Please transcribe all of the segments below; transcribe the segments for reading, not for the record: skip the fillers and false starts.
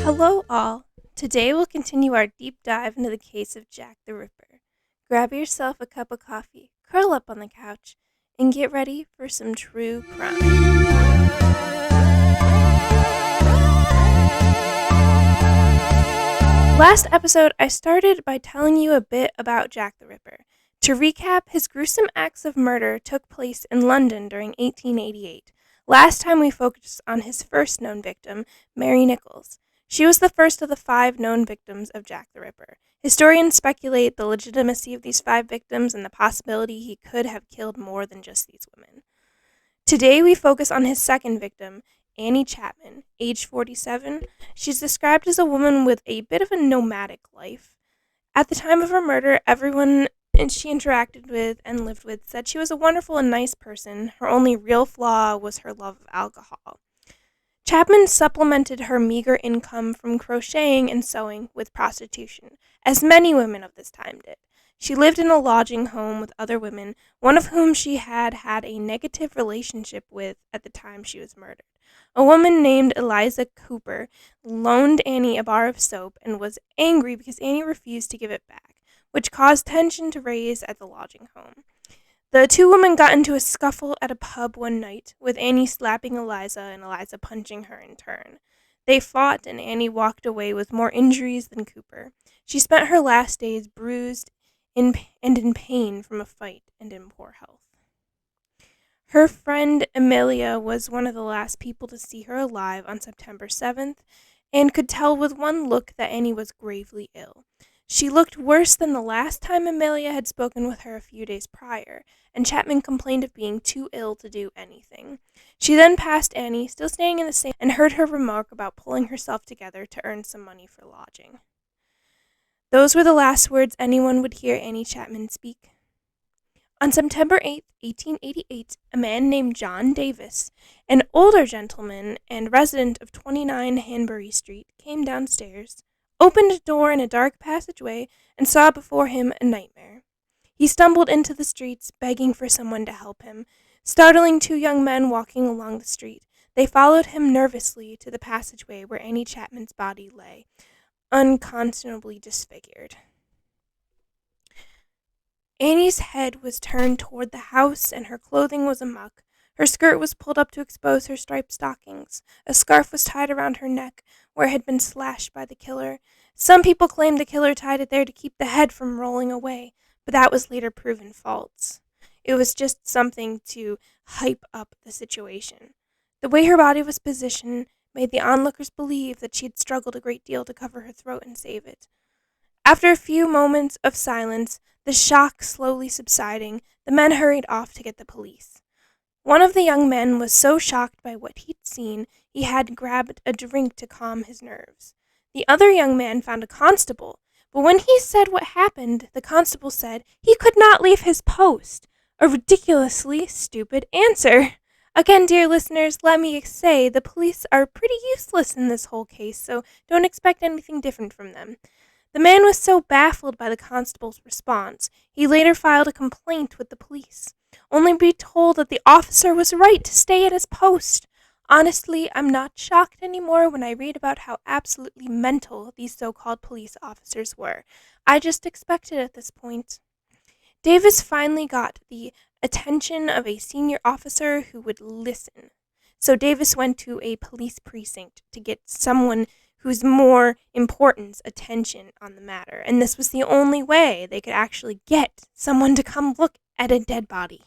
Hello, all. Today we'll continue our deep dive into the case of Jack the Ripper. Grab yourself a cup of coffee, curl up on the couch, and get ready for some true crime. Last episode, I started by telling you a bit about Jack the Ripper. To recap, his gruesome acts of murder took place in London during 1888. Last time we focused on his first known victim, Mary Nichols. She was the first of the 5 known victims of Jack the Ripper. Historians speculate the legitimacy of these 5 victims and the possibility he could have killed more than just these women. Today we focus on his second victim, Annie Chapman, age 47. She's described as a woman with a bit of a nomadic life. At the time of her murder, everyone she interacted with and lived with said she was a wonderful and nice person. Her only real flaw was her love of alcohol. Chapman supplemented her meager income from crocheting and sewing with prostitution, as many women of this time did. She lived in a lodging home with other women, one of whom she had had a negative relationship with at the time she was murdered. A woman named Eliza Cooper loaned Annie a bar of soap and was angry because Annie refused to give it back, which caused tension to raise at the lodging home. The 2 women got into a scuffle at a pub one night, with Annie slapping Eliza and Eliza punching her in turn. They fought, and Annie walked away with more injuries than Cooper. She spent her last days bruised and in pain from a fight and in poor health. Her friend Amelia was one of the last people to see her alive on September 7th, and could tell with one look that Annie was gravely ill. She looked worse than the last time Amelia had spoken with her a few days prior, and Chapman complained of being too ill to do anything. She then passed Annie, still staying in the same, and heard her remark about pulling herself together to earn some money for lodging. Those were the last words anyone would hear Annie Chapman speak. On September 8, 1888, a man named John Davis, an older gentleman and resident of 29 Hanbury Street, came downstairs, opened a door in a dark passageway, and saw before him a nightmare. He stumbled into the streets, begging for someone to help him, startling 2 young men walking along the street. They followed him nervously to the passageway where Annie Chapman's body lay, unconscionably disfigured. Annie's head was turned toward the house, and her clothing was amuck. Her skirt was pulled up to expose her striped stockings. A scarf was tied around her neck, where it had been slashed by the killer. Some people claimed the killer tied it there to keep the head from rolling away, but that was later proven false. It was just something to hype up the situation. The way her body was positioned made the onlookers believe that she had struggled a great deal to cover her throat and save it. After a few moments of silence, the shock slowly subsiding, the men hurried off to get the police. One of the young men was so shocked by what he'd seen, he had grabbed a drink to calm his nerves. The other young man found a constable, but when he said what happened, the constable said he could not leave his post. A ridiculously stupid answer. Again, dear listeners, let me say the police are pretty useless in this whole case, so don't expect anything different from them. The man was so baffled by the constable's response, he later filed a complaint with the police, only to be told that the officer was right to stay at his post. Honestly, I'm not shocked anymore when I read about how absolutely mental these so-called police officers were. I just expect it at this point. Davis finally got the attention of a senior officer who would listen. So Davis went to a police precinct to get someone whose more importance attention on the matter, and this was the only way they could actually get someone to come look at a dead body.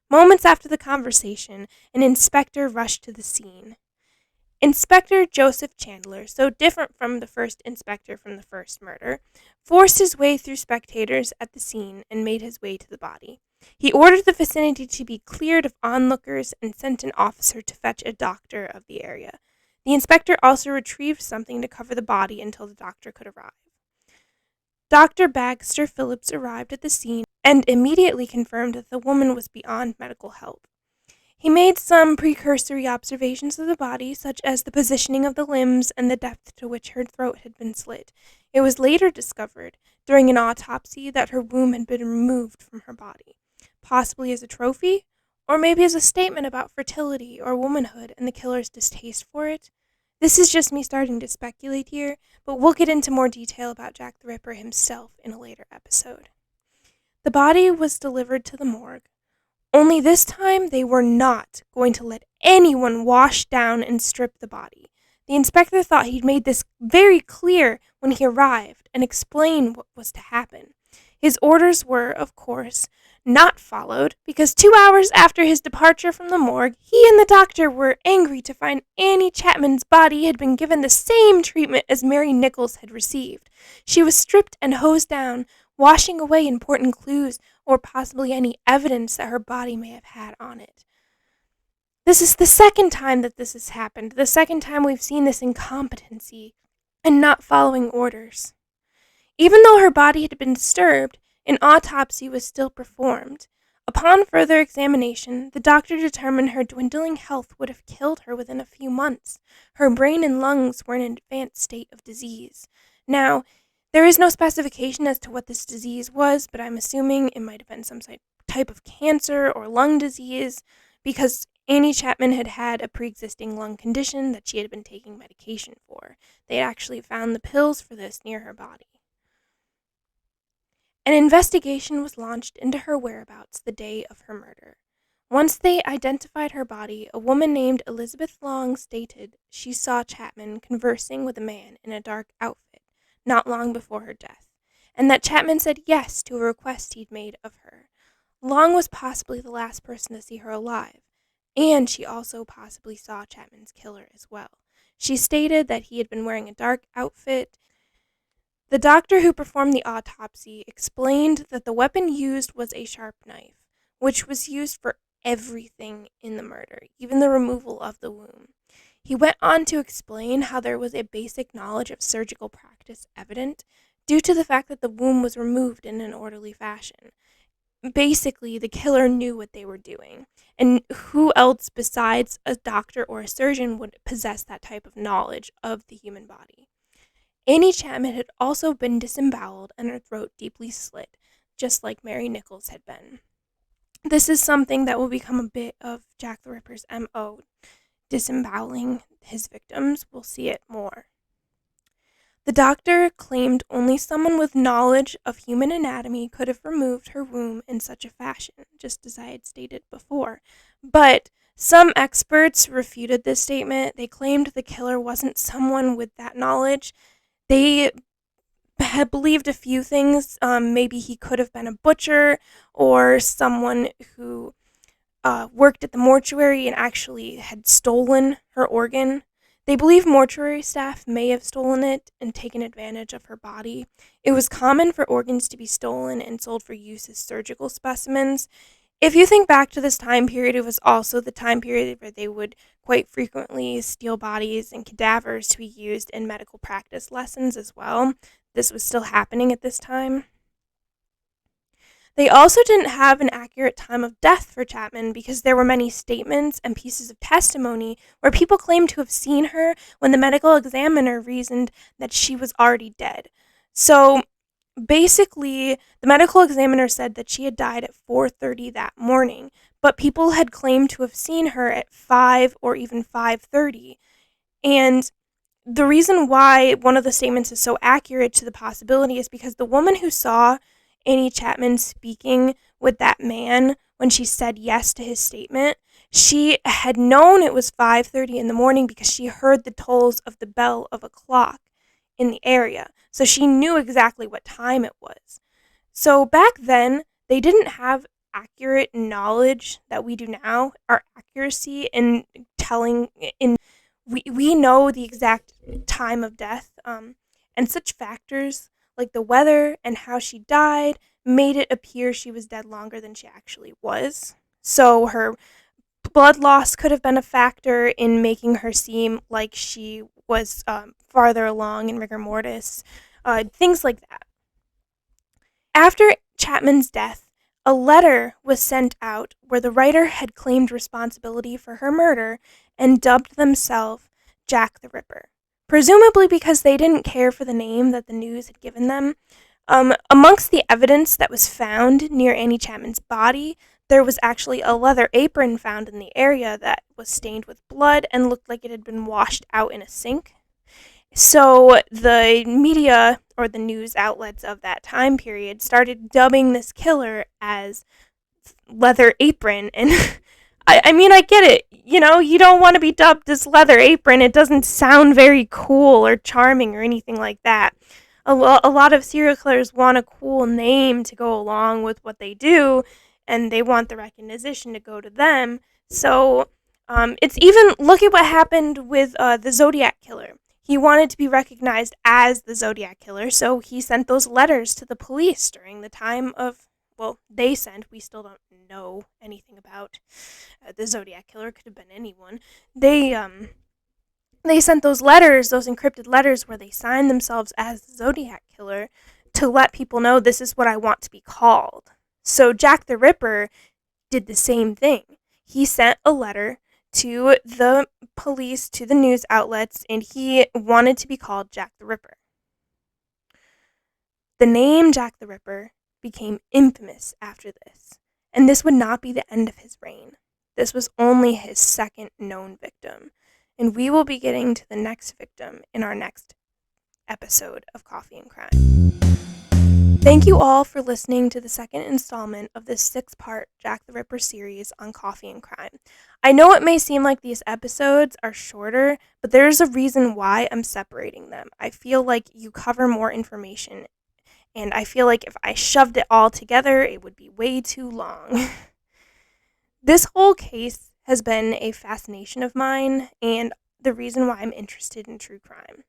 Moments after the conversation, an inspector rushed to the scene. Inspector Joseph Chandler, so different from the first inspector from the first murder, forced his way through spectators at the scene and made his way to the body. He ordered the vicinity to be cleared of onlookers and sent an officer to fetch a doctor of the area. The inspector also retrieved something to cover the body until the doctor could arrive. Dr. Baxter Phillips arrived at the scene and immediately confirmed that the woman was beyond medical help. He made some precursory observations of the body, such as the positioning of the limbs and the depth to which her throat had been slit. It was later discovered, during an autopsy, that her womb had been removed from her body, possibly as a trophy Or maybe as a statement about fertility or womanhood and the killer's distaste for it. This is just me starting to speculate here, but we'll get into more detail about Jack the Ripper himself in a later episode. The body was delivered to the morgue, only this time they were not going to let anyone wash down and strip the body. The inspector thought he'd made this very clear when he arrived and explained what was to happen. His orders were, of course, not followed because 2 hours after his departure from the morgue, he and the doctor were angry to find Annie Chapman's body had been given the same treatment as Mary Nichols had received. She was stripped and hosed down, washing away important clues or possibly any evidence that her body may have had on it. This is the second time that this has happened, the second time we've seen this incompetency and not following orders. Even though her body had been disturbed, an autopsy was still performed. Upon further examination, the doctor determined her dwindling health would have killed her within a few months. Her brain and lungs were in an advanced state of disease. Now, there is no specification as to what this disease was, but I'm assuming it might have been some type of cancer or lung disease, because Annie Chapman had had a pre-existing lung condition that she had been taking medication for. They had actually found the pills for this near her body. An investigation was launched into her whereabouts the day of her murder. Once they identified her body, a woman named Elizabeth Long stated she saw Chapman conversing with a man in a dark outfit not long before her death, and that Chapman said yes to a request he'd made of her. Long was possibly the last person to see her alive, and she also possibly saw Chapman's killer as well. She stated that he had been wearing a dark outfit. The doctor who performed the autopsy explained that the weapon used was a sharp knife, which was used for everything in the murder, even the removal of the womb. He went on to explain how there was a basic knowledge of surgical practice evident due to the fact that the womb was removed in an orderly fashion. Basically, the killer knew what they were doing, and who else besides a doctor or a surgeon would possess that type of knowledge of the human body? Annie Chapman had also been disemboweled and her throat deeply slit, just like Mary Nichols had been. This is something that will become a bit of Jack the Ripper's MO, disemboweling his victims. We'll see it more. The doctor claimed only someone with knowledge of human anatomy could have removed her womb in such a fashion, just as I had stated before. But some experts refuted this statement. They claimed the killer wasn't someone with that knowledge. They had believed a few things. Maybe he could have been a butcher or someone who worked at the mortuary and actually had stolen her organ. They believe mortuary staff may have stolen it and taken advantage of her body. It was common for organs to be stolen and sold for use as surgical specimens. If you think back to this time period, it was also the time period where they would quite frequently steal bodies and cadavers to be used in medical practice lessons as well. This was still happening at this time. They also didn't have an accurate time of death for Chapman because there were many statements and pieces of testimony where people claimed to have seen her when the medical examiner reasoned that she was already dead. So basically, the medical examiner said that she had died at 4:30 that morning, but people had claimed to have seen her at 5 or even 5:30. And the reason why one of the statements is so accurate to the possibility is because the woman who saw Annie Chapman speaking with that man when she said yes to his statement, she had known it was 5:30 in the morning because she heard the tolls of the bell of a clock in the area. So she knew exactly what time it was. So back then, they didn't have accurate knowledge that we do now. Our accuracy in telling we know the exact time of death, and such factors like the weather and how she died made it appear she was dead longer than she actually was. So her blood loss could have been a factor in making her seem like she was farther along in rigor mortis, things like that. After Chapman's death, a letter was sent out where the writer had claimed responsibility for her murder and dubbed themselves Jack the Ripper, presumably because they didn't care for the name that the news had given them. Amongst the evidence that was found near Annie Chapman's body, there was actually a leather apron found in the area that was stained with blood and looked like it had been washed out in a sink. So the media, or the news outlets of that time period, started dubbing this killer as Leather Apron. And I mean, I get it. You don't want to be dubbed as Leather Apron. It doesn't sound very cool or charming or anything like that. A lot of serial killers want a cool name to go along with what they do, and they want the recognition to go to them. So it's even, look at what happened with the Zodiac Killer. He wanted to be recognized as the Zodiac Killer, so he sent those letters to the police during the time of, well, they sent, we still don't know anything about the Zodiac Killer, could have been anyone. They sent those letters, those encrypted letters where they signed themselves as the Zodiac Killer to let people know this is what I want to be called. So Jack the Ripper did the same thing. He sent a letter to the police, to the news outlets, and he wanted to be called Jack the Ripper. The name Jack the Ripper became infamous after this, and this would not be the end of his reign. This was only his second known victim, and we will be getting to the next victim in our next episode of Coffee and Crime. Thank you all for listening to the second installment of this 6-part Jack the Ripper series on Coffee and Crime. I know it may seem like these episodes are shorter, but there's a reason why I'm separating them. I feel like you cover more information, and I feel like if I shoved it all together, it would be way too long. This whole case has been a fascination of mine, and the reason why I'm interested in true crime.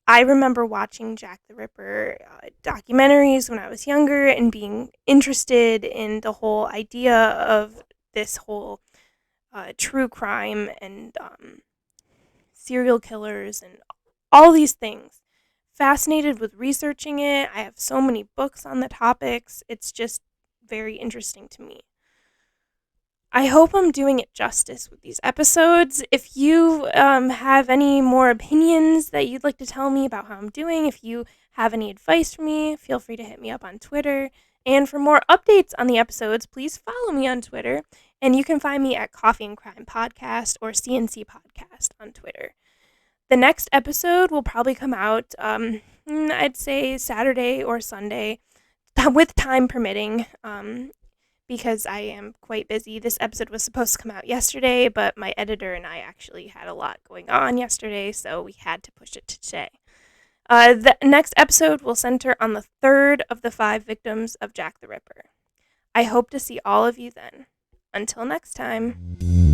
I remember watching Jack the Ripper documentaries when I was younger and being interested in the whole idea of this whole true crime and serial killers and all these things. Fascinated with researching it. I have so many books on the topics. It's just very interesting to me. I hope I'm doing it justice with these episodes. If you have any more opinions that you'd like to tell me about how I'm doing, if you have any advice for me, feel free to hit me up on Twitter. And for more updates on the episodes, please follow me on Twitter. And you can find me at Coffee and Crime Podcast or CNC Podcast on Twitter. The next episode will probably come out, I'd say Saturday or Sunday, with time permitting. Because I am quite busy. This episode was supposed to come out yesterday, but my editor and I actually had a lot going on yesterday, so we had to push it to today. The next episode will center on the third of the 5 victims of Jack the Ripper. I hope to see all of you then. Until next time.